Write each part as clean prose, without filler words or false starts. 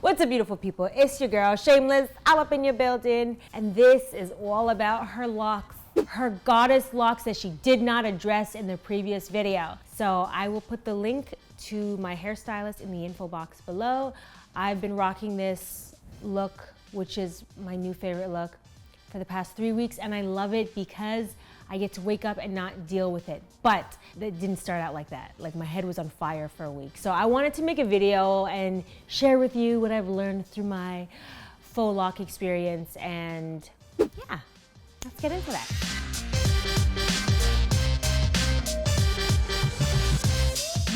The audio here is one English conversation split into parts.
What's up, beautiful people? It's your girl, Shameless, all up in your building. And this is all about her locks, her goddess locks that she did not address in the previous video. So I will put the link to my hairstylist in the info box below. I've been rocking this look, which is my new favorite look, for the past 3 weeks, and I love it because I get to wake up and not deal with it. But it didn't start out like that. Like, my head was on fire for a week. So I wanted to make a video and share with you what I've learned through my faux lock experience, and yeah, let's get into that.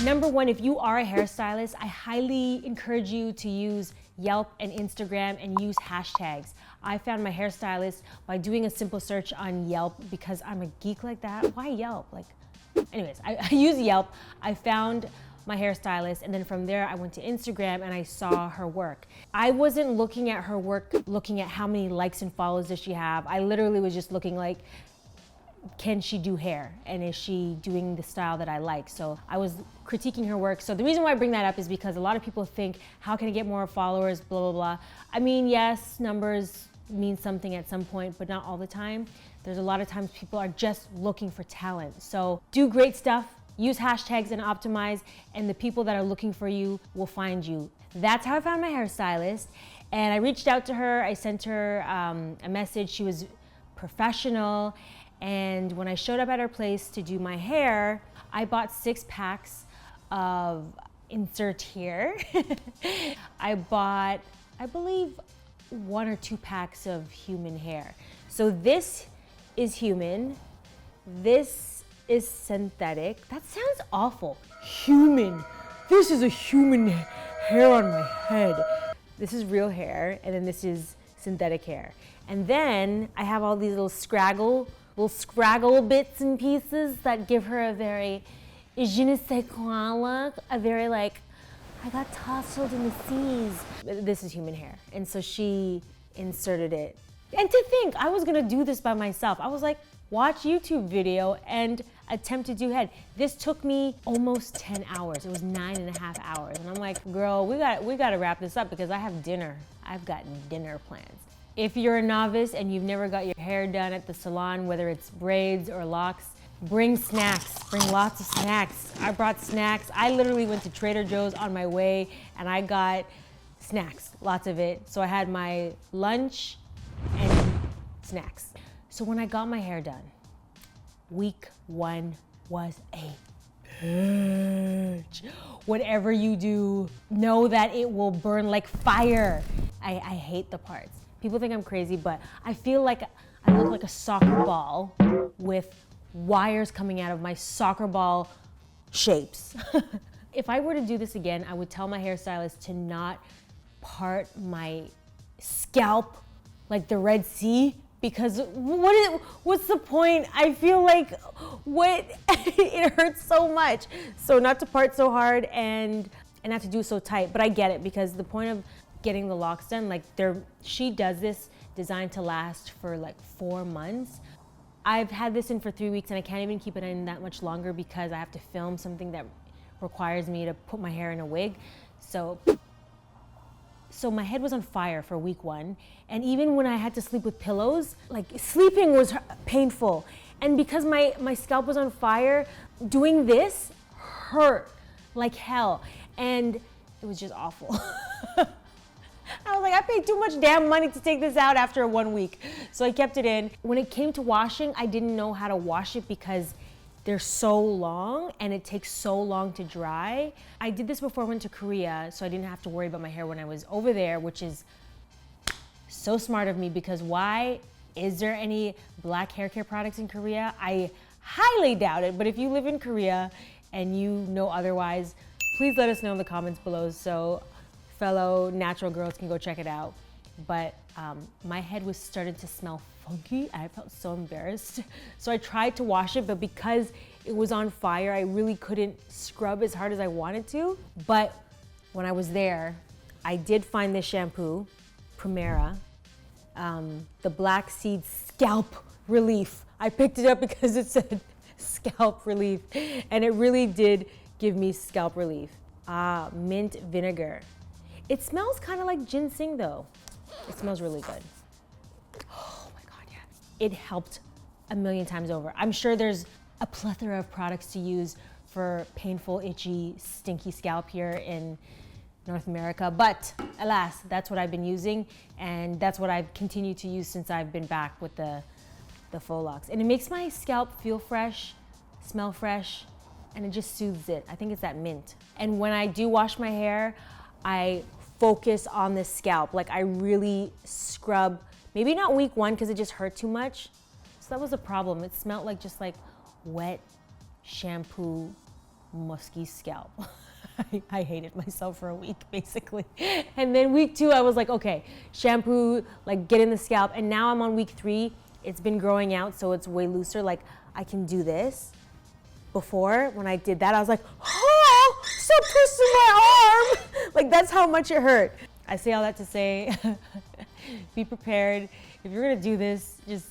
Number one, if you are a hairstylist, I highly encourage you to use Yelp and Instagram and use hashtags. I found my hairstylist by doing a simple search on Yelp because I'm a geek like that. Why Yelp? Anyways, I use Yelp. I found my hairstylist, and then from there I went to Instagram and I saw her work. I wasn't looking at her work, looking at how many likes and follows does she have. I literally was just looking like, can she do hair? And is she doing the style that I like? So I was critiquing her work. So the reason why I bring that up is because a lot of people think, how can I get more followers, blah, blah, blah. I mean, yes, numbers mean something at some point, but not all the time. There's a lot of times people are just looking for talent. So do great stuff, use hashtags and optimize, and the people that are looking for you will find you. That's how I found my hairstylist. And I reached out to her, I sent her a message. She was professional. And when I showed up at her place to do my hair, I bought 6 packs of insert here. I bought, I believe, 1 or 2 packs of human hair. So this is human, this is synthetic. That sounds awful. Human. This is a human hair on my head. This is real hair, and then this is synthetic hair. And then I have all these little scraggle bits and pieces that give her a very je ne sais quoi look, a very like, I got tousled in the seas. This is human hair. And so she inserted it. And to think, I was gonna do this by myself. I was like, watch YouTube video and attempt to do head. This took me almost 10 hours. It was 9.5 hours. And I'm like, girl, we gotta wrap this up because I have dinner. I've got dinner plans. If you're a novice and you've never got your hair done at the salon, whether it's braids or locks, bring snacks, bring lots of snacks. I brought snacks. I literally went to Trader Joe's on my way and I got snacks, lots of it. So I had my lunch and snacks. So when I got my hair done, week 1 was a bitch. Whatever you do, know that it will burn like fire. I hate the parts. People think I'm crazy, but I feel like I look like a soccer ball with wires coming out of my soccer ball shapes. If I were to do this again, I would tell my hairstylist to not part my scalp like the Red Sea, because what's the point? I feel like, it hurts so much. So not to part so hard and not to do so tight, but I get it, because the point of getting the locks done, like she does this designed to last for like 4 months. I've had this in for 3 weeks and I can't even keep it in that much longer because I have to film something that requires me to put my hair in a wig. So my head was on fire for week 1. And even when I had to sleep with pillows, like, sleeping was painful. And because my scalp was on fire, doing this hurt like hell. And it was just awful. I was like, I paid too much damn money to take this out after 1 week. So I kept it in. When it came to washing, I didn't know how to wash it because they're so long and it takes so long to dry. I did this before I went to Korea, so I didn't have to worry about my hair when I was over there, which is so smart of me, because why? Is there any black hair care products in Korea? I highly doubt it, but if you live in Korea and you know otherwise, please let us know in the comments below so fellow natural girls can go check it out. But my head was starting to smell funky. I felt so embarrassed. So I tried to wash it, but because it was on fire, I really couldn't scrub as hard as I wanted to. But when I was there, I did find this shampoo, Primera, the Black Seed Scalp Relief. I picked it up because it said scalp relief, and it really did give me scalp relief. Mint vinegar. It smells kind of like ginseng though. It smells really good. Oh my God, yeah. It helped a million times over. I'm sure there's a plethora of products to use for painful, itchy, stinky scalp here in North America, but alas, that's what I've been using, and that's what I've continued to use since I've been back with the faux locks. And it makes my scalp feel fresh, smell fresh, and it just soothes it. I think it's that mint. And when I do wash my hair, I focus on the scalp. Like I really scrub, maybe not week 1 because it just hurt too much. So that was a problem. It smelled like just like wet shampoo, musky scalp. I hated myself for a week basically. And then week 2, I was like, okay, shampoo, like get in the scalp. And now I'm on week 3. It's been growing out, so it's way looser. Like I can do this. Before, when I did that, I was like, oh, stop twisting my arm. Like that's how much it hurt. I say all that to say, be prepared. If you're gonna do this, just,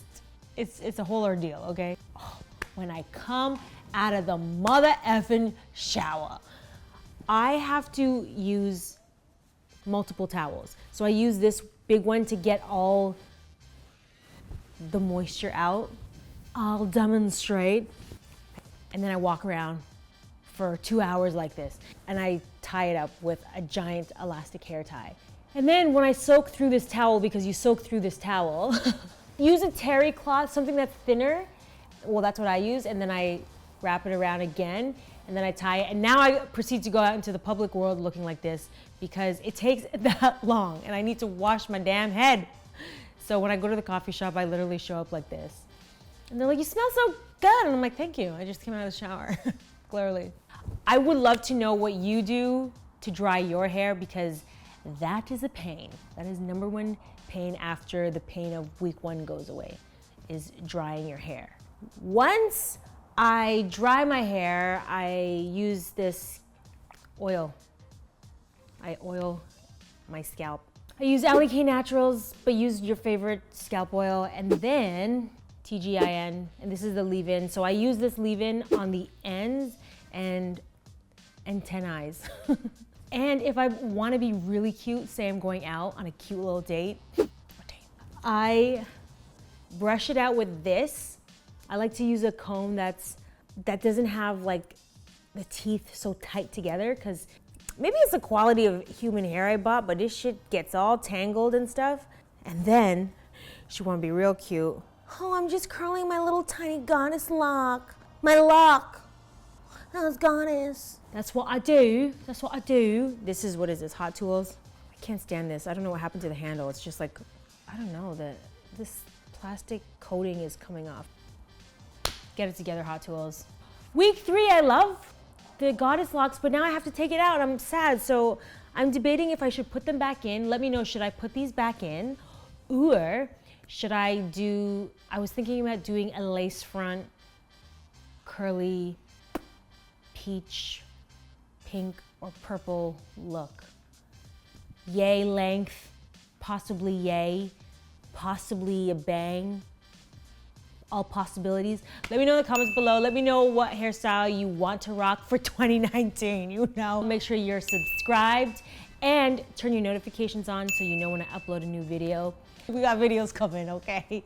it's a whole ordeal, okay? Oh, when I come out of the mother effing shower, I have to use multiple towels. So I use this big one to get all the moisture out. I'll demonstrate. And then I walk around for 2 hours like this, and I tie it up with a giant elastic hair tie. And then when I soak through this towel, because you soak through this towel, use a terry cloth, something that's thinner. Well, that's what I use. And then I wrap it around again, and then I tie it. And now I proceed to go out into the public world looking like this because it takes that long and I need to wash my damn head. So when I go to the coffee shop, I literally show up like this. And they're like, you smell so good. And I'm like, thank you. I just came out of the shower, clearly. I would love to know what you do to dry your hair because that is a pain. That is #1 pain after the pain of week 1 goes away, is drying your hair. Once I dry my hair, I use this oil. I oil my scalp. I use LEK Naturals, but use your favorite scalp oil, and then TGIN, and this is the leave-in. So I use this leave-in on the ends and antennae. And if I want to be really cute, say I'm going out on a cute little date, I brush it out with this. I like to use a comb that doesn't have like the teeth so tight together, because maybe it's the quality of human hair I bought, but this shit gets all tangled and stuff. And then she want to be real cute. Oh, I'm just curling my little tiny goddess lock. My lock. That was goddess. That's what I do. That's what I do. This is, what is this, Hot Tools? I can't stand this. I don't know what happened to the handle. It's just like, I don't know, this plastic coating is coming off. Get it together, Hot Tools. Week 3, I love the Goddess Locs, but now I have to take it out. I'm sad, so I'm debating if I should put them back in. Let me know, should I put these back in? Or should I do, I was thinking about doing a lace front, curly, peach, pink, or purple look. Yay length, possibly yay, possibly a bang. All possibilities. Let me know in the comments below. Let me know what hairstyle you want to rock for 2019, you know. Make sure you're subscribed and turn your notifications on so you know when I upload a new video. We got videos coming, okay?